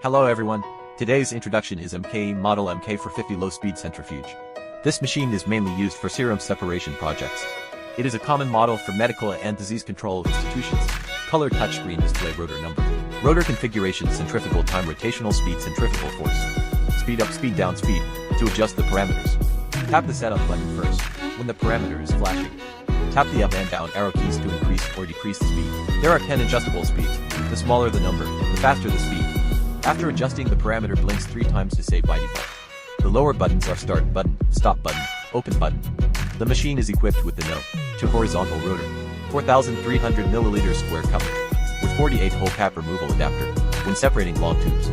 Hello everyone, today's introduction is model MK450 low-speed centrifuge. This machine is mainly used for serum separation projects. It is a common model for medical and disease control institutions. Color touchscreen display rotor number. Rotor configuration centrifugal time rotational speed centrifugal force. Speed up speed down speed, to adjust the parameters. Tap the setup button first, when the parameter is flashing. Tap the up and down arrow keys to increase or decrease the speed. There are 10 adjustable speeds. The smaller the number, the faster the speed. After adjusting, the parameter blinks 3 times to save by default. The lower buttons are start button, stop button, open button. The machine is equipped with the No. 2 horizontal rotor, 4,300 milliliter square cup, with 48-hole cap removal adapter, when separating long tubes.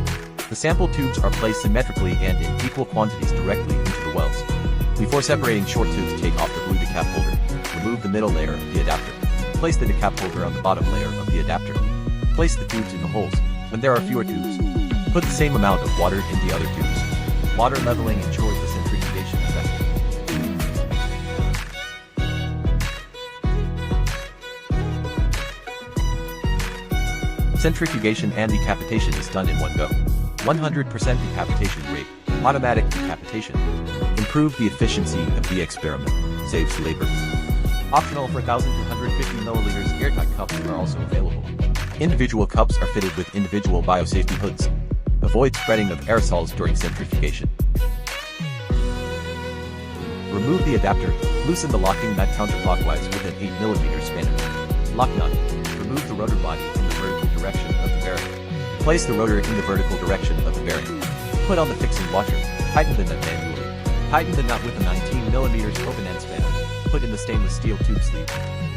The sample tubes are placed symmetrically and in equal quantities directly into the wells. Before separating short tubes, take off the blue decap holder, remove the middle layer of the adapter. Place the decap holder on the bottom layer of the adapter. Place the tubes in the holes. When there are fewer tubes, put the same amount of water in the other tubes. Water leveling ensures the centrifugation effect. Centrifugation and decapitation is done in one go. 100% decapitation rate, automatic decapitation. Improve the efficiency of the experiment, saves labor. Optional for 1,250 milliliters airtight cups are also available. Individual cups are fitted with individual biosafety hoods. Avoid spreading of aerosols during centrifugation. Remove the adapter, loosen the locking nut counterclockwise with an 8mm spanner. Lock nut. Remove the rotor body in the vertical direction of the bearing. Place the rotor in the vertical direction of the bearing. Put on the fixing washer. Tighten the nut manually. Tighten the nut with a 19mm open end spanner. Put in the stainless steel tube sleeve.